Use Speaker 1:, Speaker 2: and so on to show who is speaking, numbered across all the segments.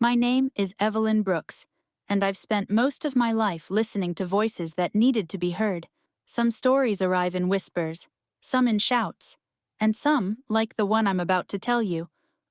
Speaker 1: My name is Evelyn Brooks, and I've spent most of my life listening to voices that needed to be heard. Some stories arrive in whispers, some in shouts, and some, like the one I'm about to tell you,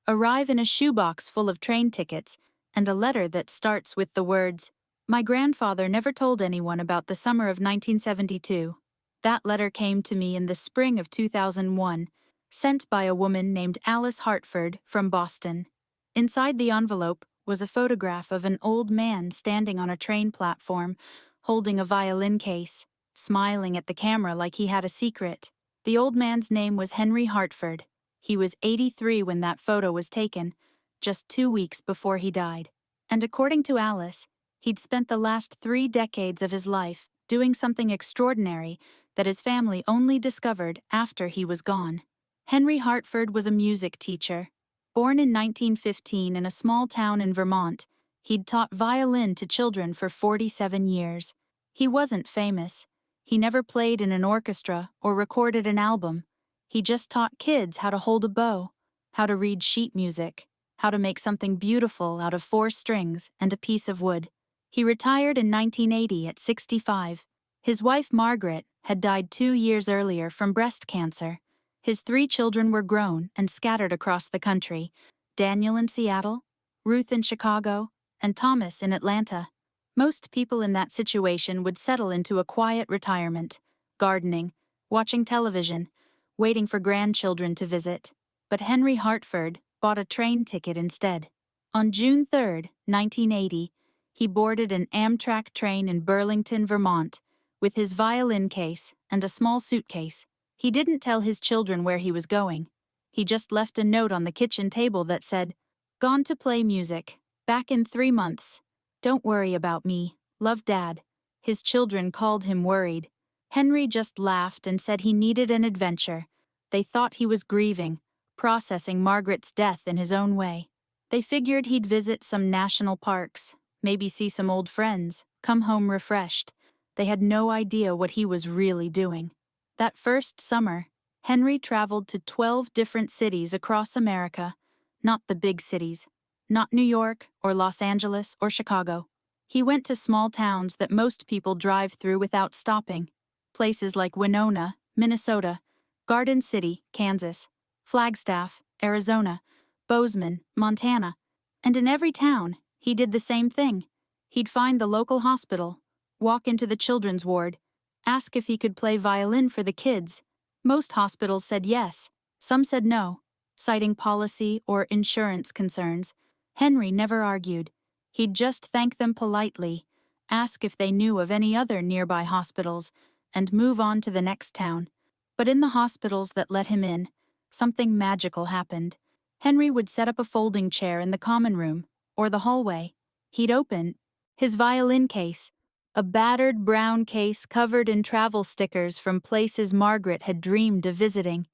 Speaker 1: arrive in a shoebox full of train tickets and a letter that starts with the words, "My grandfather never told anyone about the summer of 1972. That letter came to me in the spring of 2001, sent by a woman named Alice Hartford from Boston. Inside the envelope was a photograph of an old man standing on a train platform, holding a violin case, smiling at the camera like he had a secret. The old man's name was Henry Hartford. He was 83 when that photo was taken, just 2 weeks before he died. And according to Alice, he'd spent the last 3 decades of his life doing something extraordinary that his family only discovered after he was gone. Henry Hartford was a music teacher. Born in 1915 in a small town in Vermont, he'd taught violin to children for 47 years. He wasn't famous. He never played in an orchestra or recorded an album. He just taught kids how to hold a bow, how to read sheet music, how to make something beautiful out of 4 strings and a piece of wood. He retired in 1980 at 65. His wife, Margaret, had died 2 years earlier from breast cancer. His 3 children were grown and scattered across the country: Daniel in Seattle, Ruth in Chicago, and Thomas in Atlanta. Most people in that situation would settle into a quiet retirement, gardening, watching television, waiting for grandchildren to visit. But Henry Hartford bought a train ticket instead. On June 3, 1980, he boarded an Amtrak train in Burlington, Vermont, with his violin case and a small suitcase. He didn't tell his children where he was going. He just left a note on the kitchen table that said, "Gone to play music. Back in 3 months. Don't worry about me. Love, Dad." His children called him worried. Henry just laughed and said he needed an adventure. They thought he was grieving, processing Margaret's death in his own way. They figured he'd visit some national parks, maybe see some old friends, come home refreshed. They had no idea what he was really doing. That first summer, Henry traveled to 12 different cities across America, not the big cities, not New York or Los Angeles or Chicago. He went to small towns that most people drive through without stopping, places like Winona, Minnesota, Garden City, Kansas, Flagstaff, Arizona, Bozeman, Montana. And in every town, he did the same thing. He'd find the local hospital, walk into the children's ward, ask if he could play violin for the kids. Most hospitals said yes, some said no, citing policy or insurance concerns. Henry never argued. He'd just thank them politely, ask if they knew of any other nearby hospitals, and move on to the next town. But in the hospitals that let him in, something magical happened. Henry would set up a folding chair in the common room, or the hallway. He'd open his violin case, a battered brown case covered in travel stickers from places Margaret had dreamed of visiting,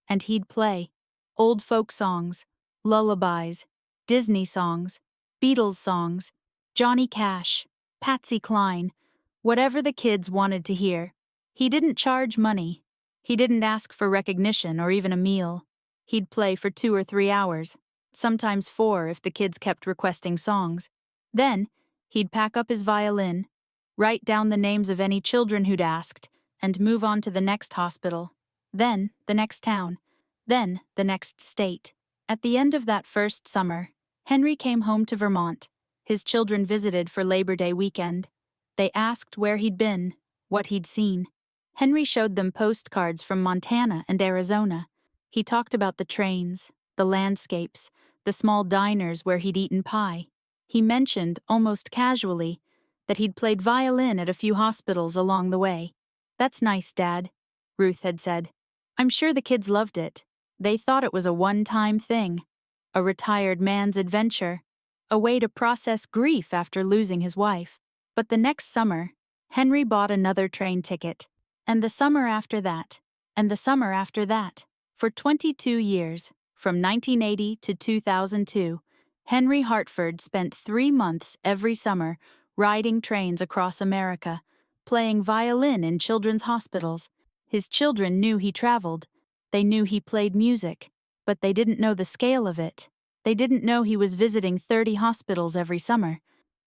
Speaker 1: and he'd play old folk songs, lullabies, Disney songs, Beatles songs, Johnny Cash, Patsy Cline, whatever the kids wanted to hear. He didn't charge money. He didn't ask for recognition or even a meal. He'd play for 2 or 3 hours, sometimes 4 if the kids kept requesting songs. Then, he'd pack up his violin, write down the names of any children who'd asked, and move on to the next hospital, then the next town, then the next state. At the end of that first summer, Henry came home to Vermont. His children visited for Labor Day weekend. They asked where he'd been, what he'd seen. Henry showed them postcards from Montana and Arizona. He talked about the trains, the landscapes, the small diners where he'd eaten pie. He mentioned, almost casually, that he'd played violin at a few hospitals along the way. "That's nice, Dad," Ruth had said. "I'm sure the kids loved it. They thought it was a one-time thing, a retired man's adventure, a way to process grief after losing his wife." But the next summer, Henry bought another train ticket, and the summer after that, and the summer after that. For 22 years, from 1980 to 2002, Henry Hartford spent 3 months every summer riding trains across America, playing violin in children's hospitals. His children knew he traveled. They knew he played music, but they didn't know the scale of it. They didn't know he was visiting 30 hospitals every summer.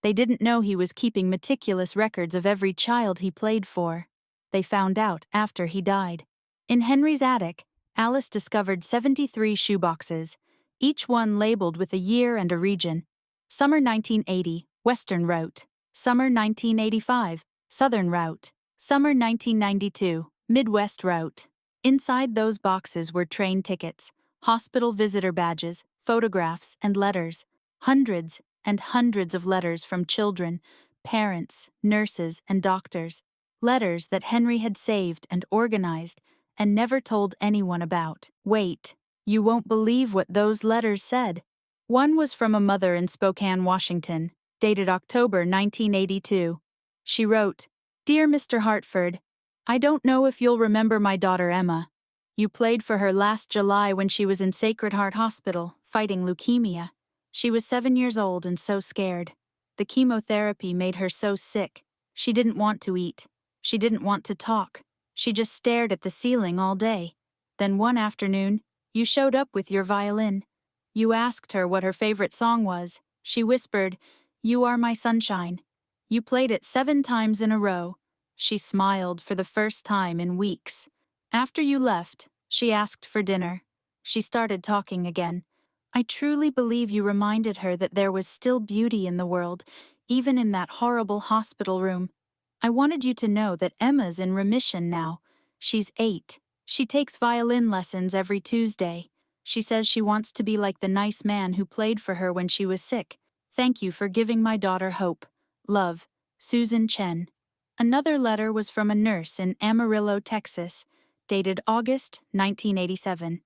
Speaker 1: They didn't know he was keeping meticulous records of every child he played for. They found out after he died. In Henry's attic, Alice discovered 73 shoeboxes, each one labeled with a year and a region. Summer 1980, Western Route. Summer 1985, Southern Route. Summer 1992, Midwest Route. Inside those boxes were train tickets, hospital visitor badges, photographs, and letters. Hundreds and hundreds of letters from children, parents, nurses, and doctors. Letters that Henry had saved and organized and never told anyone about. Wait, you won't believe what those letters said. One was from a mother in Spokane, Washington, dated October 1982. She wrote, "Dear Mr. Hartford, I don't know if you'll remember my daughter Emma. You played for her last July when she was in Sacred Heart Hospital, fighting leukemia. She was 7 years old and so scared. The chemotherapy made her so sick. She didn't want to eat. She didn't want to talk. She just stared at the ceiling all day. Then one afternoon, you showed up with your violin. You asked her what her favorite song was. She whispered, 'You are my sunshine.' You played it 7 times in a row. She smiled for the first time in weeks. After you left, she asked for dinner. She started talking again. I truly believe you reminded her that there was still beauty in the world, even in that horrible hospital room. I wanted you to know that Emma's in remission now. She's 8. She takes violin lessons every Tuesday. She says she wants to be like the nice man who played for her when she was sick. Thank you for giving my daughter hope. Love, Susan Chen." Another letter was from a nurse in Amarillo, Texas, dated August 1987.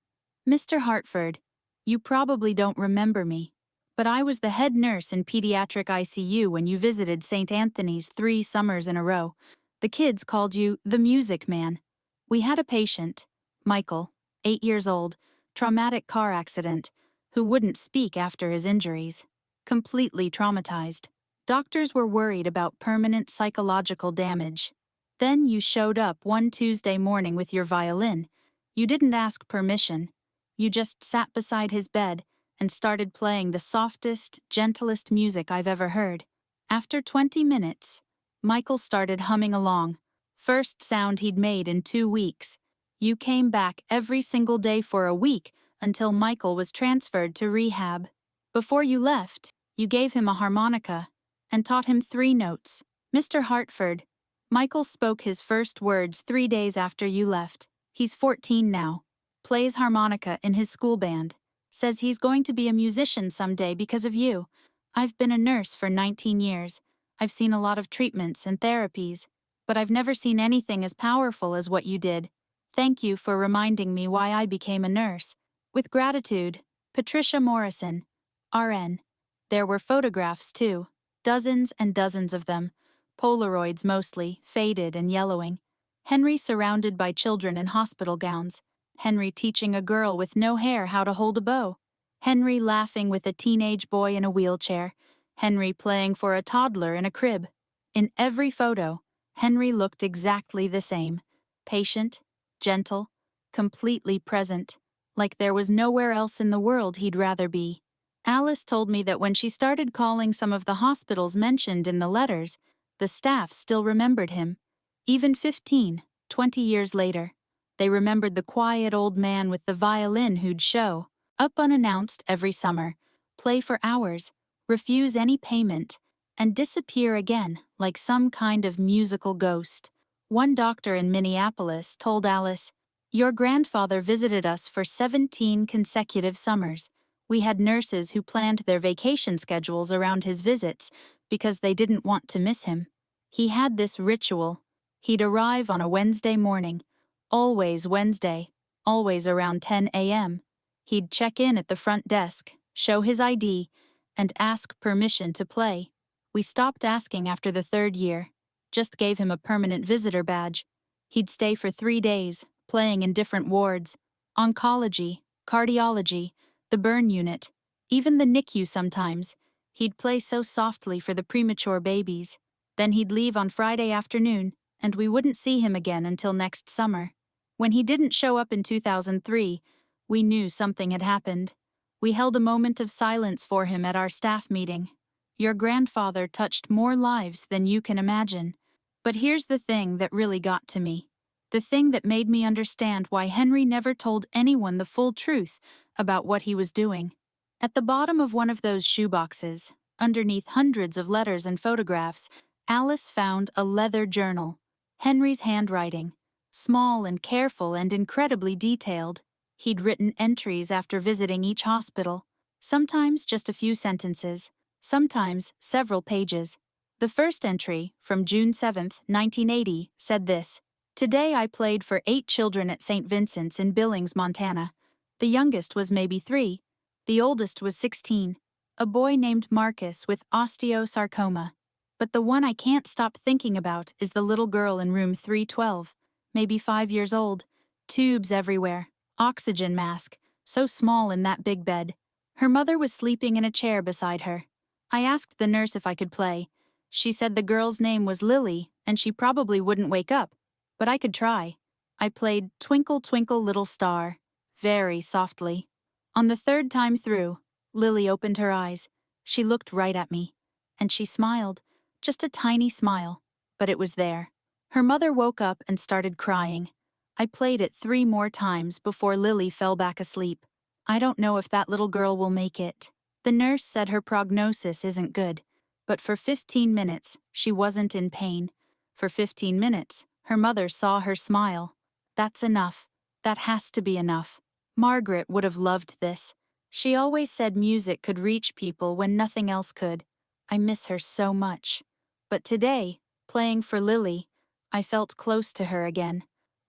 Speaker 1: "Mr. Hartford, you probably don't remember me, but I was the head nurse in pediatric ICU when you visited St. Anthony's 3 summers in a row. The kids called you the Music Man. We had a patient, Michael, 8 years old, traumatic car accident, who wouldn't speak after his injuries. Completely traumatized. Doctors were worried about permanent psychological damage. Then you showed up one Tuesday morning with your violin. You didn't ask permission. You just sat beside his bed and started playing the softest, gentlest music I've ever heard. After 20 minutes, Michael started humming along. First sound he'd made in 2 weeks. You came back every single day for a week until Michael was transferred to rehab. Before you left, you gave him a harmonica and taught him 3 notes. Mr. Hartford, Michael spoke his first words 3 days after you left. He's 14 now, plays harmonica in his school band, says he's going to be a musician someday because of you. I've been a nurse for 19 years. I've seen a lot of treatments and therapies, but I've never seen anything as powerful as what you did. Thank you for reminding me why I became a nurse. With gratitude, Patricia Morrison, RN." There were photographs, too, dozens and dozens of them. Polaroids mostly, faded and yellowing. Henry surrounded by children in hospital gowns. Henry teaching a girl with no hair how to hold a bow. Henry laughing with a teenage boy in a wheelchair. Henry playing for a toddler in a crib. In every photo, Henry looked exactly the same. Patient, gentle, completely present, like there was nowhere else in the world he'd rather be. Alice told me that when she started calling some of the hospitals mentioned in the letters, the staff still remembered him. Even 15, 20 years later, they remembered the quiet old man with the violin who'd show up unannounced every summer, play for hours, refuse any payment, and disappear again like some kind of musical ghost. One doctor in Minneapolis told Alice, "Your grandfather visited us for 17 consecutive summers. We had nurses who planned their vacation schedules around his visits because they didn't want to miss him. He had this ritual. He'd arrive on a Wednesday morning, always Wednesday, always around 10 a.m. He'd check in at the front desk, show his ID, and ask permission to play. We stopped asking after the 3rd year, just gave him a permanent visitor badge. He'd stay for 3 days, playing in different wards, oncology, cardiology, the burn unit, even the NICU sometimes. He'd play so softly for the premature babies. Then he'd leave on Friday afternoon, and we wouldn't see him again until next summer. When he didn't show up in 2003, we knew something had happened. We held a moment of silence for him at our staff meeting. Your grandfather touched more lives than you can imagine. But here's the thing that really got to me. The thing that made me understand why Henry never told anyone the full truth about what he was doing. At the bottom of one of those shoeboxes, underneath hundreds of letters and photographs, Alice found a leather journal. Henry's handwriting. Small and careful and incredibly detailed. He'd written entries after visiting each hospital. Sometimes just a few sentences. Sometimes several pages. The first entry, from June 7, 1980, said this: "Today I played for 8 children at St. Vincent's in Billings, Montana. The youngest was maybe 3. The oldest was 16. A boy named Marcus with osteosarcoma. But the one I can't stop thinking about is the little girl in room 312, maybe 5 years old. Tubes everywhere. Oxygen mask. So small in that big bed. Her mother was sleeping in a chair beside her. I asked the nurse if I could play. She said the girl's name was Lily, and she probably wouldn't wake up. But I could try. I played Twinkle, Twinkle, Little Star, very softly. On the 3rd time through, Lily opened her eyes. She looked right at me. And she smiled. Just a tiny smile. But it was there. Her mother woke up and started crying. I played it 3 more times before Lily fell back asleep. I don't know if that little girl will make it. The nurse said her prognosis isn't good. But for 15 minutes, she wasn't in pain. For 15 minutes, her mother saw her smile. That's enough. That has to be enough. Margaret would have loved this. She always said music could reach people when nothing else could. I miss her so much. But today, playing for Lily, I felt close to her again.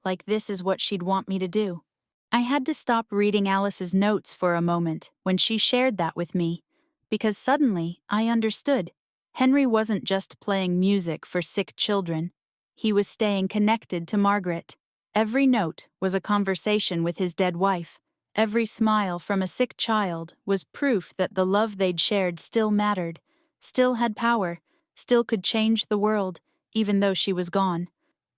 Speaker 1: Like this is what she'd want me to do. I had to stop reading Alice's notes for a moment when she shared that with me, because suddenly I understood. Henry wasn't just playing music for sick children. He was staying connected to Margaret. Every note was a conversation with his dead wife. Every smile from a sick child was proof that the love they'd shared still mattered, still had power, still could change the world, even though she was gone.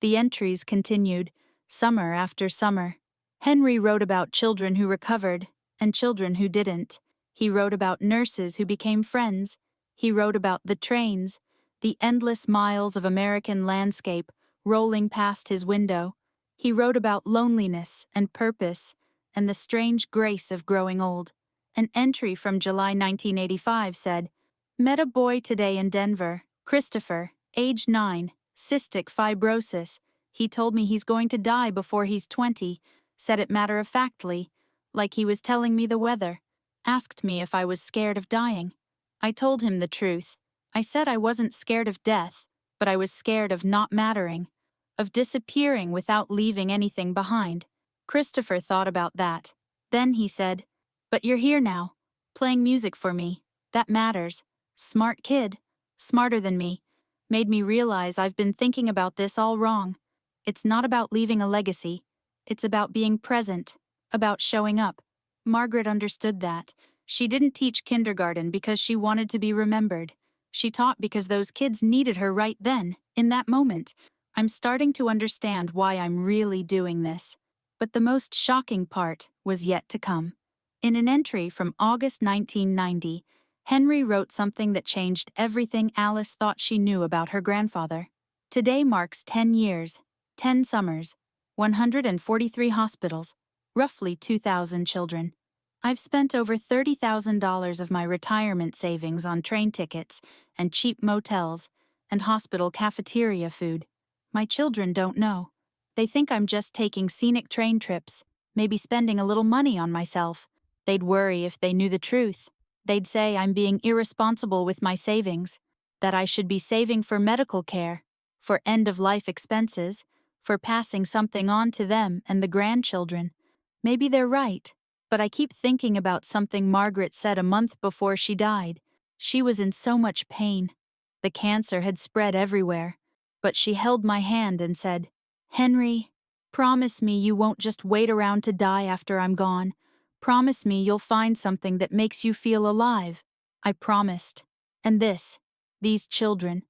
Speaker 1: The entries continued, summer after summer. Henry wrote about children who recovered and children who didn't. He wrote about nurses who became friends. He wrote about the trains, the endless miles of American landscape rolling past his window. He wrote about loneliness and purpose and the strange grace of growing old. An entry from July 1985 said, "Met a boy today in Denver, Christopher, age 9, cystic fibrosis. He told me he's going to die before he's 20, said it matter-of-factly, like he was telling me the weather. Asked me if I was scared of dying. I told him the truth. I said I wasn't scared of death, but I was scared of not mattering, of disappearing without leaving anything behind." Christopher thought about that. Then he said, "But you're here now, playing music for me. That matters. Smart kid. Smarter than me. Made me realize I've been thinking about this all wrong. It's not about leaving a legacy. It's about being present, about showing up." Margaret understood that. She didn't teach kindergarten because she wanted to be remembered. She taught because those kids needed her right then, in that moment. I'm starting to understand why I'm really doing this. But the most shocking part was yet to come. In an entry from August 1990, Henry wrote something that changed everything Alice thought she knew about her grandfather. Today marks 10 years, 10 summers, 143 hospitals, roughly 2,000 children. I've spent over $30,000 of my retirement savings on train tickets and cheap motels and hospital cafeteria food. My children don't know. They think I'm just taking scenic train trips, maybe spending a little money on myself. They'd worry if they knew the truth. They'd say I'm being irresponsible with my savings, that I should be saving for medical care, for end-of-life expenses, for passing something on to them and the grandchildren. Maybe they're right, but I keep thinking about something Margaret said a month before she died. She was in so much pain. The cancer had spread everywhere, but she held my hand and said, "Henry, promise me you won't just wait around to die after I'm gone. Promise me you'll find something that makes you feel alive." I promised. And these children,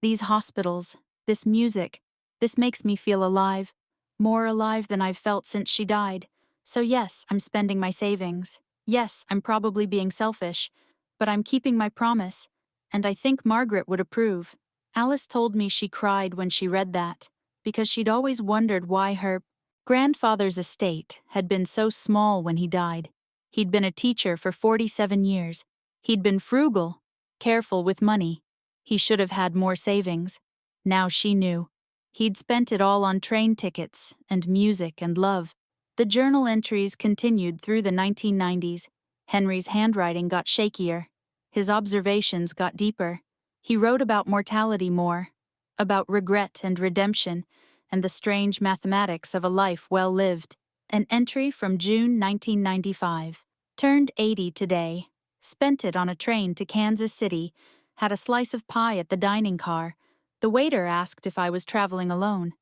Speaker 1: these hospitals, this music, this makes me feel alive, more alive than I've felt since she died. So yes, I'm spending my savings. Yes, I'm probably being selfish, but I'm keeping my promise, and I think Margaret would approve. Alice told me she cried when she read that, because she'd always wondered why her grandfather's estate had been so small when he died. He'd been a teacher for 47 years. He'd been frugal, careful with money. He should have had more savings. Now she knew. He'd spent it all on train tickets and music and love. The journal entries continued through the 1990s. Henry's handwriting got shakier. His observations got deeper. He wrote about mortality more, about regret and redemption, and the strange mathematics of a life well lived. An entry from June 1995. Turned 80 today. Spent it on a train to Kansas City. Had a slice of pie at the dining car. The waiter asked if I was traveling alone.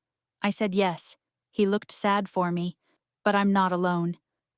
Speaker 1: I said yes. He looked sad for me. But I'm not alone.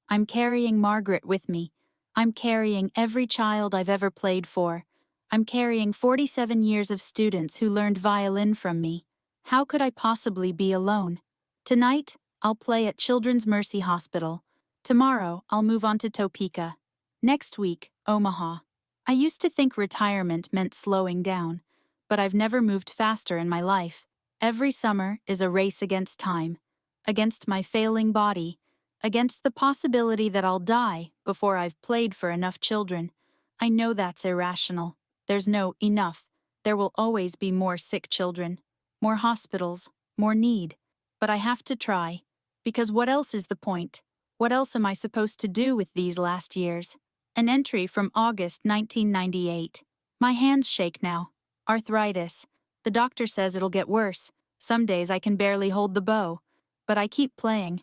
Speaker 1: I'm carrying Margaret with me. I'm carrying every child I've ever played for. I'm carrying 47 years of students who learned violin from me. How could I possibly be alone? Tonight, I'll play at Children's Mercy Hospital. Tomorrow, I'll move on to Topeka. Next week, Omaha. I used to think retirement meant slowing down, but I've never moved faster in my life. Every summer is a race against time, against my failing body, against the possibility that I'll die before I've played for enough children. I know that's irrational. There's no enough. There will always be more sick children, more hospitals, more need. But I have to try, because what else is the point? What else am I supposed to do with these last years? An entry from August 1998. My hands shake now. Arthritis. The doctor says it'll get worse. Some days I can barely hold the bow. But I keep playing.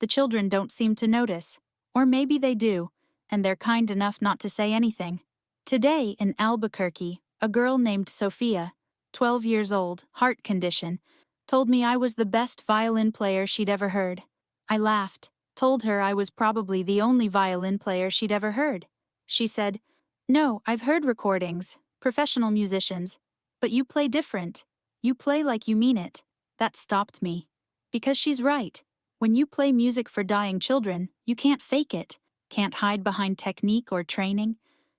Speaker 1: The children don't seem to notice. Or maybe they do, and they're kind enough not to say anything. Today in Albuquerque, a girl named Sophia, 12 years old, heart condition, told me I was the best violin player she'd ever heard. I laughed, told her I was probably the only violin player she'd ever heard. She said, "No, I've heard recordings, professional musicians, but you play different. You play like you mean it." That stopped me. Because she's right. When you play music for dying children, you can't fake it, can't hide behind technique or training.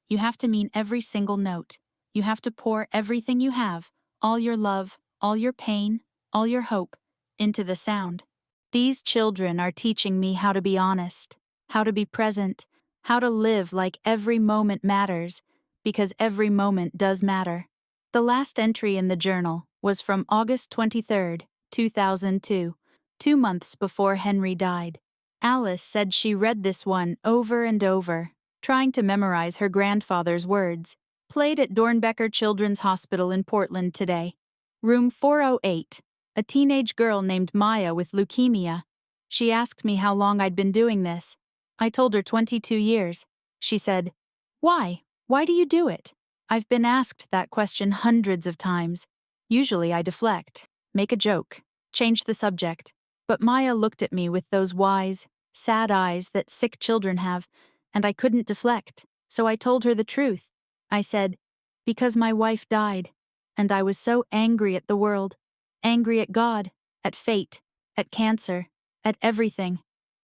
Speaker 1: You have to mean every single note. You have to pour everything you have, all your love, all your pain, all your hope, into the sound. These children are teaching me how to be honest, how to be present, how to live like every moment matters, because every moment does matter. The last entry in the journal was from August 23, 2002. 2 months before Henry died. Alice said she read this one over and over, trying to memorize her grandfather's words. Played at Dornbecker Children's Hospital in Portland today. Room 408. A teenage girl named Maya with leukemia. She asked me how long I'd been doing this. I told her 22 years. She said, "Why? Why do you do it?" I've been asked that question hundreds of times. Usually I deflect, make a joke, change the subject. But Maya looked at me with those wise, sad eyes that sick children have, and I couldn't deflect, so I told her the truth. I said, "Because my wife died, and I was so angry at the world, angry at God, at fate, at cancer, at everything.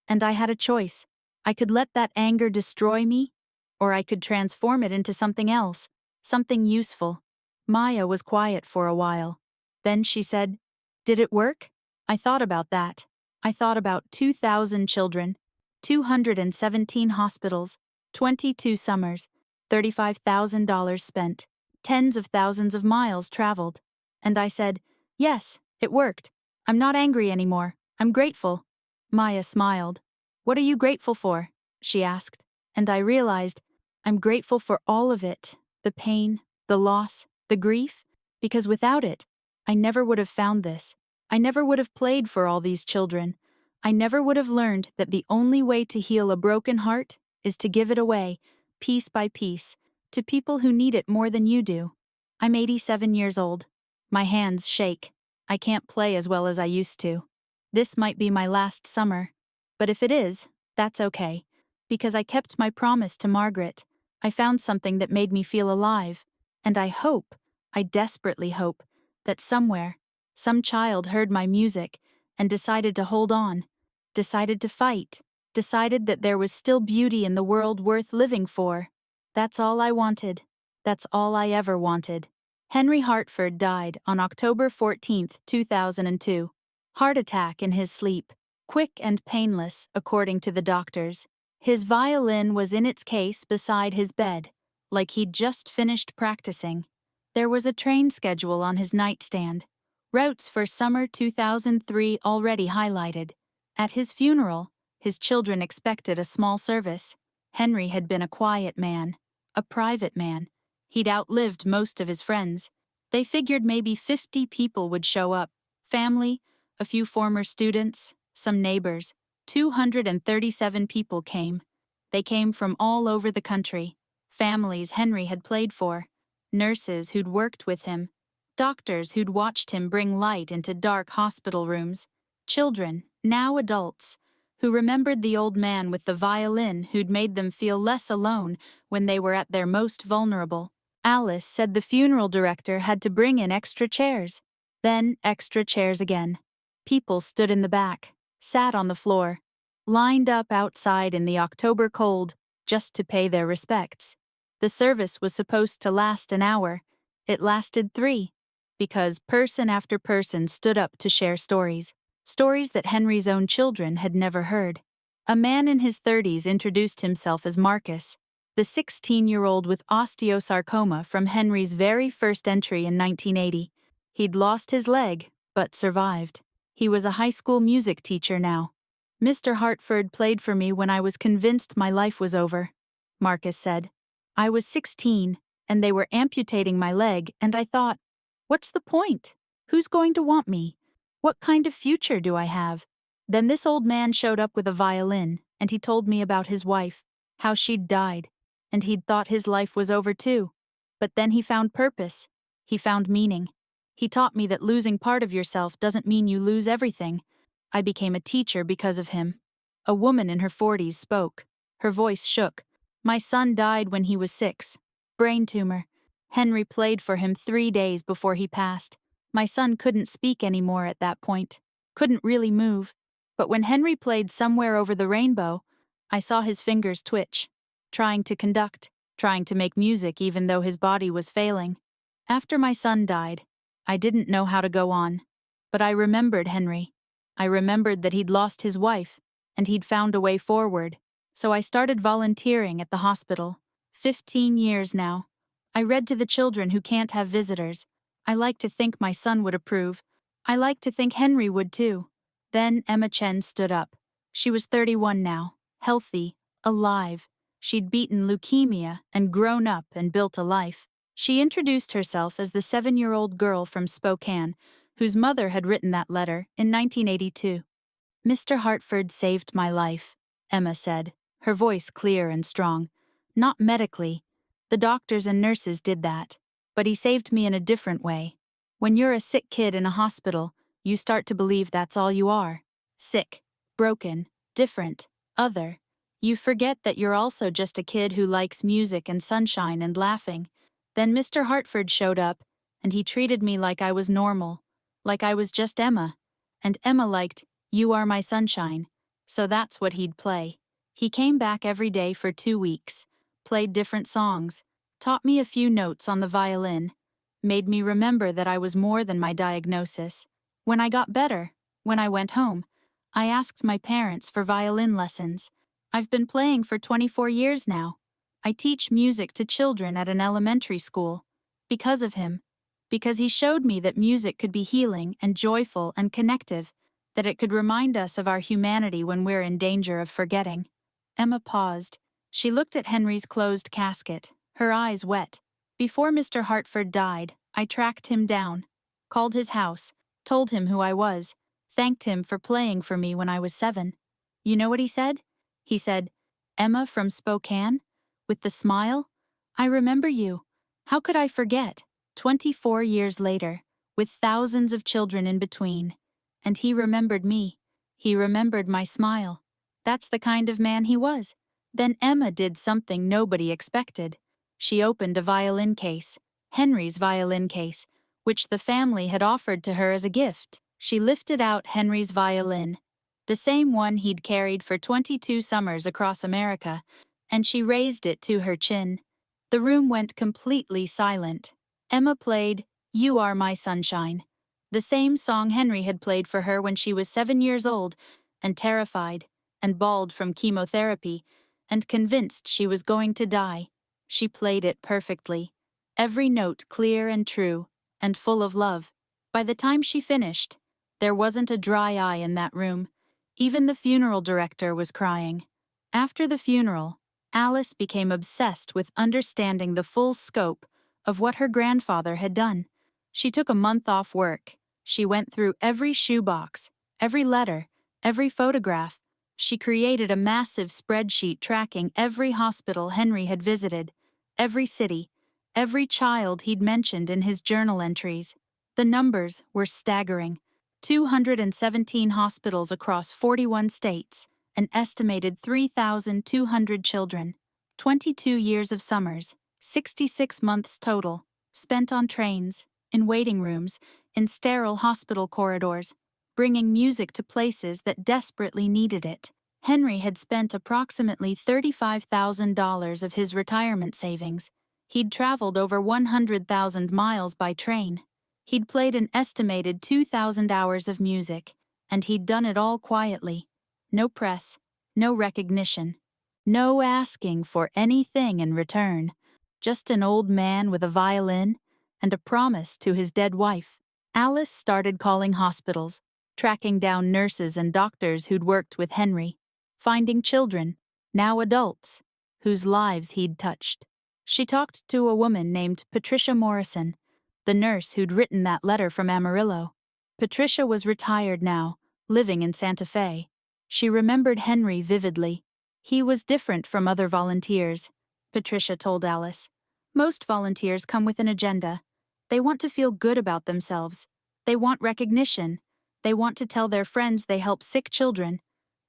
Speaker 1: And I had a choice. I could let that anger destroy me, or I could transform it into something else, something useful." Maya was quiet for a while. Then she said, "Did it work?" I thought about that. I thought about 2,000 children, 217 hospitals, 22 summers, $35,000 spent, tens of thousands of miles traveled. And I said, "Yes, it worked. I'm not angry anymore. I'm grateful." Maya smiled. "What are you grateful for?" she asked. And I realized, I'm grateful for all of it, the pain, the loss, the grief, because without it, I never would have found this. I never would have played for all these children. I never would have learned that the only way to heal a broken heart is to give it away, piece by piece, to people who need it more than you do. I'm 87 years old. My hands shake. I can't play as well as I used to. This might be my last summer. But if it is, that's okay. Because I kept my promise to Margaret. I found something that made me feel alive. And I desperately hope, that somewhere, some child heard my music and decided to hold on, decided to fight, decided that there was still beauty in the world worth living for. That's all I wanted. That's all I ever wanted. Henry Hartford died on October 14, 2002. Heart attack in his sleep. Quick and painless, according to the doctors. His violin was in its case beside his bed, like he'd just finished practicing. There was a train schedule on his nightstand. Routes for summer 2003 already highlighted. At his funeral, his children expected a small service. Henry had been a quiet man, a private man. He'd outlived most of his friends. They figured maybe 50 people would show up. Family, a few former students, some neighbors. 237 people came. They came from all over the country. Families Henry had played for. Nurses who'd worked with him. Doctors who'd watched him bring light into dark hospital rooms. Children, now adults, who remembered the old man with the violin who'd made them feel less alone when they were at their most vulnerable. Alice said the funeral director had to bring in extra chairs. Then extra chairs again. People stood in the back, sat on the floor, lined up outside in the October cold just to pay their respects. The service was supposed to last an hour. It lasted 3, because person after person stood up to share stories. Stories that Henry's own children had never heard. A man in his 30s introduced himself as Marcus, the 16-year-old with osteosarcoma from Henry's very first entry in 1980. He'd lost his leg, but survived. He was a high school music teacher now. Mr. Hartford played for me when I was convinced my life was over, Marcus said. I was 16, and they were amputating my leg, and I thought, what's the point? Who's going to want me? What kind of future do I have? Then this old man showed up with a violin, and he told me about his wife, how she'd died, and he'd thought his life was over too. But then he found purpose. He found meaning. He taught me that losing part of yourself doesn't mean you lose everything. I became a teacher because of him. A woman in her 40s spoke. Her voice shook. My son died when he was 6. Brain tumor. Henry played for him 3 days before he passed. My son couldn't speak anymore at that point. Couldn't really move. But when Henry played Somewhere Over the Rainbow, I saw his fingers twitch. Trying to conduct. Trying to make music even though his body was failing. After my son died, I didn't know how to go on. But I remembered Henry. I remembered that he'd lost his wife, and he'd found a way forward. So I started volunteering at the hospital. 15 years now. I read to the children who can't have visitors. I like to think my son would approve. I like to think Henry would too. Then Emma Chen stood up. She was 31 now, healthy, alive. She'd beaten leukemia and grown up and built a life. She introduced herself as the 7-year-old girl from Spokane, whose mother had written that letter in 1982. Mr. Hartford saved my life, Emma said, her voice clear and strong. Not medically. The doctors and nurses did that. But he saved me in a different way. When you're a sick kid in a hospital, you start to believe that's all you are. Sick, broken, different, other. You forget that you're also just a kid who likes music and sunshine and laughing. Then Mr. Hartford showed up, and he treated me like I was normal, like I was just Emma. And Emma liked, You Are My Sunshine. So that's what he'd play. He came back every day for 2 weeks, played different songs, taught me a few notes on the violin, made me remember that I was more than my diagnosis. When I got better, when I went home, I asked my parents for violin lessons. I've been playing for 24 years now. I teach music to children at an elementary school. Because of him. Because he showed me that music could be healing and joyful and connective, that it could remind us of our humanity when we're in danger of forgetting. Emma paused. She looked at Henry's closed casket, her eyes wet. Before Mr. Hartford died, I tracked him down, called his house, told him who I was, thanked him for playing for me when I was 7. You know what he said? He said, Emma from Spokane? With the smile? I remember you. How could I forget? 24 years later, with thousands of children in between. And he remembered me. He remembered my smile. That's the kind of man he was. Then Emma did something nobody expected. She opened a violin case, Henry's violin case, which the family had offered to her as a gift. She lifted out Henry's violin. the same one he'd carried for 22 summers across America, and she raised it to her chin. The room went completely silent. Emma played You Are My Sunshine, the same song Henry had played for her when she was 7 years old, and terrified, and bawled from chemotherapy, and convinced she was going to die. She played it perfectly, every note clear and true, and full of love. By the time she finished, there wasn't a dry eye in that room. Even the funeral director was crying. After the funeral, Alice became obsessed with understanding the full scope of what her grandfather had done. She took a month off work. She went through every shoebox, every letter, every photograph. She created a massive spreadsheet tracking every hospital Henry had visited, every city, every child he'd mentioned in his journal entries. The numbers were staggering. 217 hospitals across 41 states, an estimated 3,200 children, 22 years of summers, 66 months total, spent on trains, in waiting rooms, in sterile hospital corridors, bringing music to places that desperately needed it. Henry had spent approximately $35,000 of his retirement savings. He'd traveled over 100,000 miles by train. He'd played an estimated 2,000 hours of music, and he'd done it all quietly. No press, no recognition, no asking for anything in return. Just an old man with a violin and a promise to his dead wife. Alice started calling hospitals, tracking down nurses and doctors who'd worked with Henry, finding children, now adults, whose lives he'd touched. She talked to a woman named Patricia Morrison, the nurse who'd written that letter from Amarillo. Patricia was retired now, living in Santa Fe. She remembered Henry vividly. He was different from other volunteers, Patricia told Alice. Most volunteers come with an agenda. They want to feel good about themselves. They want recognition. They want to tell their friends they help sick children.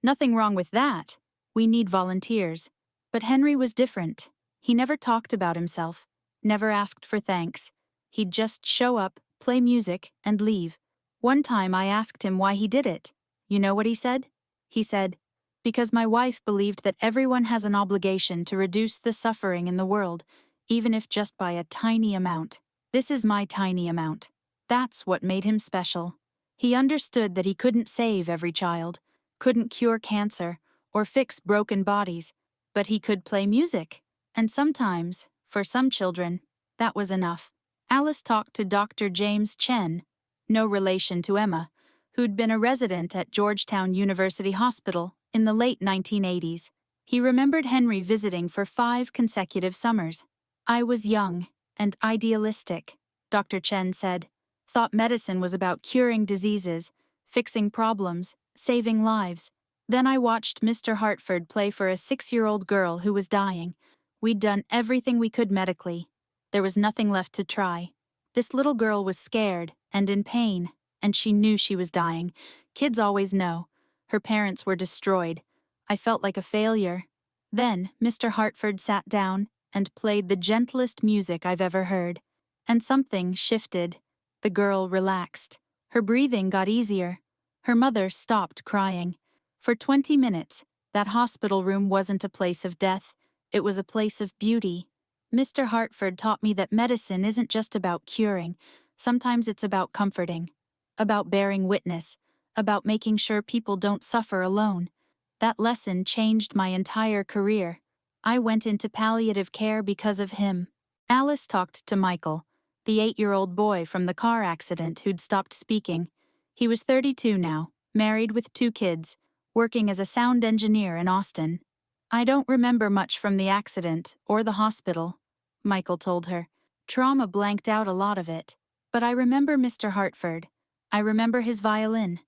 Speaker 1: Nothing wrong with that. We need volunteers. But Henry was different. He never talked about himself, never asked for thanks. He'd just show up, play music, and leave. One time I asked him why he did it. You know what he said? He said, "Because my wife believed that everyone has an obligation to reduce the suffering in the world, even if just by a tiny amount. This is my tiny amount." That's what made him special. He understood that he couldn't save every child, couldn't cure cancer, or fix broken bodies, but he could play music. And sometimes, for some children, that was enough. Alice talked to Dr. James Chen, no relation to Emma, who'd been a resident at Georgetown University Hospital in the late 1980s. He remembered Henry visiting for 5 consecutive summers. "I was young and idealistic," Dr. Chen said. "Thought medicine was about curing diseases, fixing problems, saving lives. Then I watched Mr. Hartford play for a 6-year-old girl who was dying. We'd done everything we could medically. There was nothing left to try. This little girl was scared and in pain, and she knew she was dying. Kids always know. Her parents were destroyed. I felt like a failure. Then Mr. Hartford sat down and played the gentlest music I've ever heard. And something shifted. The girl relaxed. Her breathing got easier. Her mother stopped crying. For 20 minutes, that hospital room wasn't a place of death. It was a place of beauty. Mr. Hartford taught me that medicine isn't just about curing. Sometimes it's about comforting, about bearing witness, about making sure people don't suffer alone. That lesson changed my entire career. I went into palliative care because of him." Alice talked to Michael, the 8-year-old boy from the car accident who'd stopped speaking. He was 32 now, married with 2 kids, working as a sound engineer in Austin. "I don't remember much from the accident or the hospital," Michael told her. "Trauma blanked out a lot of it. But I remember Mr. Hartford. I remember his violin.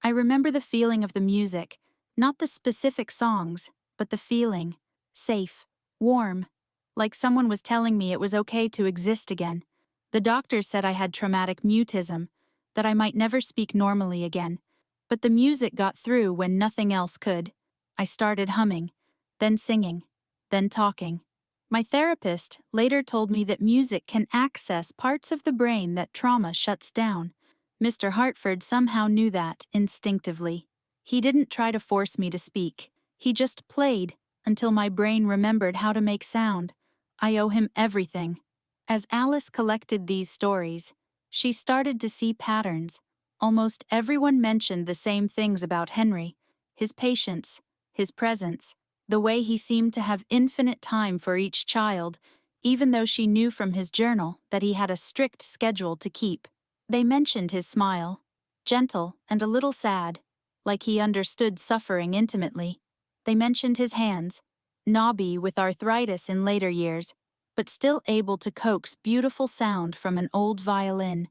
Speaker 1: I remember the feeling of the music, not the specific songs, but the feeling. Safe, warm, like someone was telling me it was okay to exist again. The doctors said I had traumatic mutism, that I might never speak normally again. But the music got through when nothing else could. I started humming, then singing, then talking. My therapist later told me that music can access parts of the brain that trauma shuts down. Mr. Hartford somehow knew that instinctively. He didn't try to force me to speak. He just played until my brain remembered how to make sound. I owe him everything. As Alice collected these stories, she started to see patterns. Almost everyone mentioned the same things about Henry: his patience, his presence, the way he seemed to have infinite time for each child, even though she knew from his journal that he had a strict schedule to keep. They mentioned his smile, gentle and a little sad, like he understood suffering intimately. They mentioned his hands, knobby with arthritis in later years, but still able to coax beautiful sound from an old violin.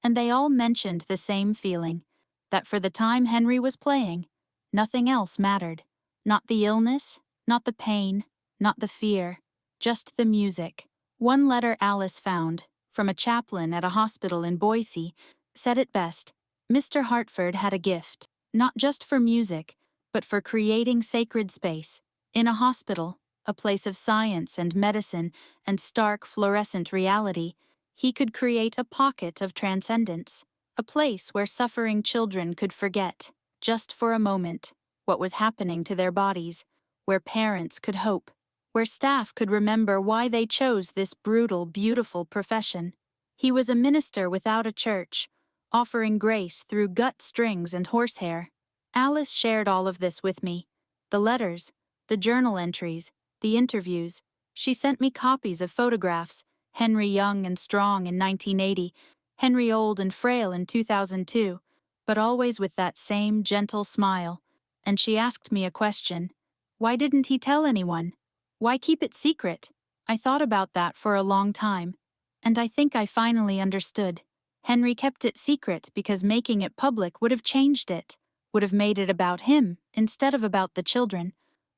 Speaker 1: And they all mentioned the same feeling, that for the time Henry was playing, nothing else mattered. Not the illness, not the pain, not the fear, just the music. One letter Alice found, from a chaplain at a hospital in Boise, said it best. Mr. Hartford had a gift, not just for music, but for creating sacred space. In a hospital, a place of science and medicine and stark fluorescent reality, he could create a pocket of transcendence, a place where suffering children could forget, just for a moment, what was happening to their bodies, where parents could hope, where staff could remember why they chose this brutal, beautiful profession. He was a minister without a church, offering grace through gut strings and horsehair. Alice shared all of this with me. The letters, the journal entries, the interviews. She sent me copies of photographs: Henry young and strong in 1980, Henry old and frail in 2002, but always with that same gentle smile. And she asked me a question. Why didn't he tell anyone? Why keep it secret? I thought about that for a long time, and I think I finally understood. Henry kept it secret because making it public would have changed it, would have made it about him instead of about the children,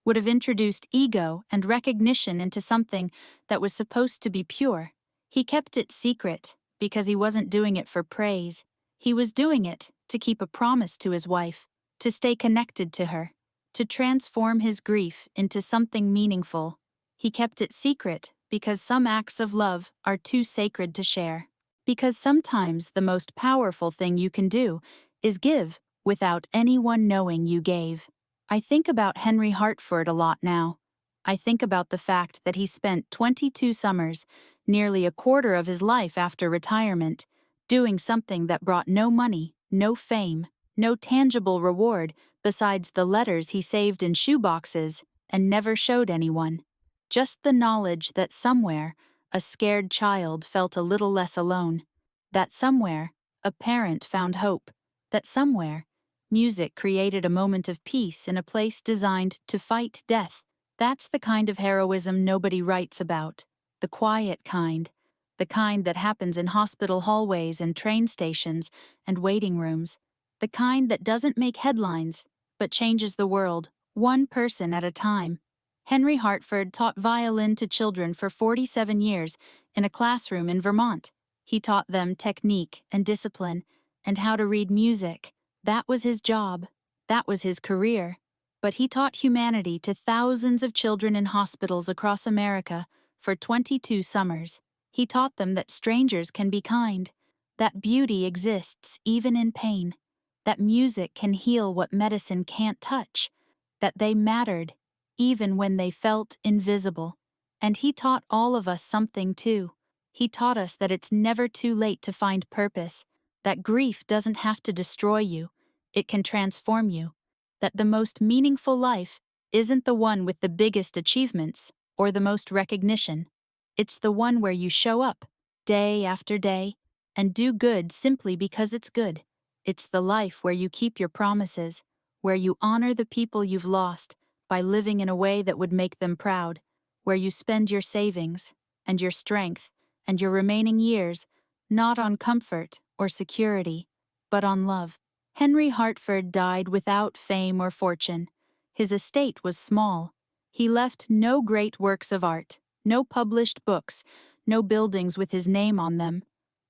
Speaker 1: would have introduced ego and recognition into something that was supposed to be pure. He kept it secret because he wasn't doing it for praise. He was doing it to keep a promise to his wife, to stay connected to her, to transform his grief into something meaningful. He kept it secret because some acts of love are too sacred to share. Because sometimes the most powerful thing you can do is give without anyone knowing you gave. I think about Henry Hartford a lot now. I think about the fact that he spent 22 summers, nearly a quarter of his life after retirement, doing something that brought no money, no fame, no tangible reward besides the letters he saved in shoeboxes and never showed anyone. Just the knowledge that somewhere, a scared child felt a little less alone. That somewhere, a parent found hope. That somewhere, music created a moment of peace in a place designed to fight death. That's the kind of heroism nobody writes about. The quiet kind. The kind that happens in hospital hallways and train stations and waiting rooms. The kind that doesn't make headlines, but changes the world, one person at a time. Henry Hartford taught violin to children for 47 years in a classroom in Vermont. He taught them technique and discipline and how to read music. That was his job. That was his career. But he taught humanity to thousands of children in hospitals across America for 22 summers. He taught them that strangers can be kind, that beauty exists even in pain, that music can heal what medicine can't touch, that they mattered even when they felt invisible. And he taught all of us something too. He taught us that it's never too late to find purpose, that grief doesn't have to destroy you, it can transform you, that the most meaningful life isn't the one with the biggest achievements or the most recognition. It's the one where you show up, day after day, and do good simply because it's good. It's the life where you keep your promises, where you honor the people you've lost by living in a way that would make them proud, where you spend your savings and your strength and your remaining years not on comfort or security, but on love. Henry Hartford died without fame or fortune. His estate was small. He left no great works of art, no published books, no buildings with his name on them.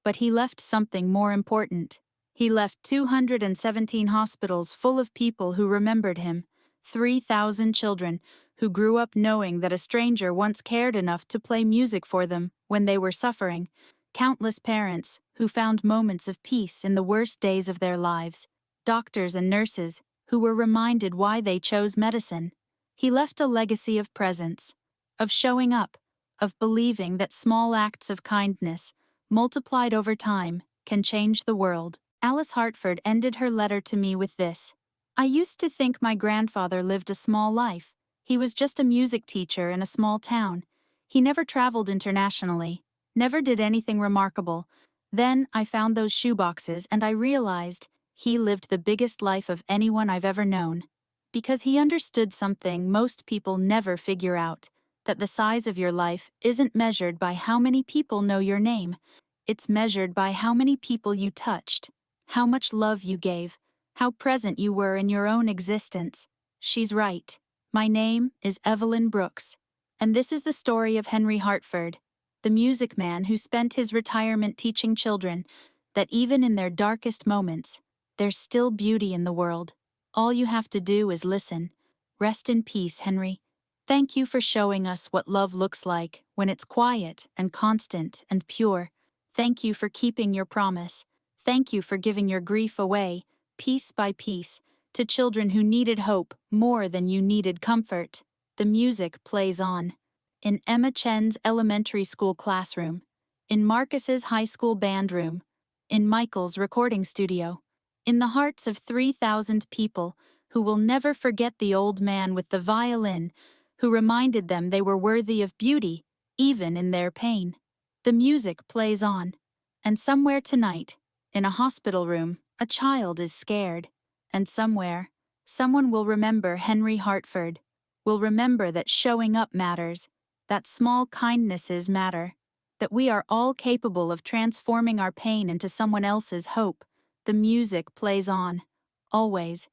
Speaker 1: But he left something more important. He left 217 hospitals full of people who remembered him, 3,000 children who grew up knowing that a stranger once cared enough to play music for them when they were suffering, countless parents who found moments of peace in the worst days of their lives, doctors and nurses who were reminded why they chose medicine. He left a legacy of presence, of showing up, of believing that small acts of kindness, multiplied over time, can change the world. Alice Hartford ended her letter to me with this: I used to think my grandfather lived a small life. He was just a music teacher in a small town. He never traveled internationally, never did anything remarkable. Then I found those shoeboxes and I realized he lived the biggest life of anyone I've ever known. Because he understood something most people never figure out, that the size of your life isn't measured by how many people know your name. It's measured by how many people you touched, how much love you gave, how present you were in your own existence. She's right. My name is Evelyn Brooks, and this is the story of Henry Hartford, the music man who spent his retirement teaching children that even in their darkest moments, there's still beauty in the world. All you have to do is listen. Rest in peace, Henry. Thank you for showing us what love looks like when it's quiet and constant and pure. Thank you for keeping your promise. Thank you for giving your grief away, piece by piece, to children who needed hope more than you needed comfort. The music plays on. In Emma Chen's elementary school classroom, in Marcus's high school band room, in Michael's recording studio, in the hearts of 3,000 people who will never forget the old man with the violin who reminded them they were worthy of beauty, even in their pain. The music plays on, and somewhere tonight, in a hospital room, a child is scared, and somewhere, someone will remember Henry Hartford, will remember that showing up matters, that small kindnesses matter, that we are all capable of transforming our pain into someone else's hope. The music plays on, always,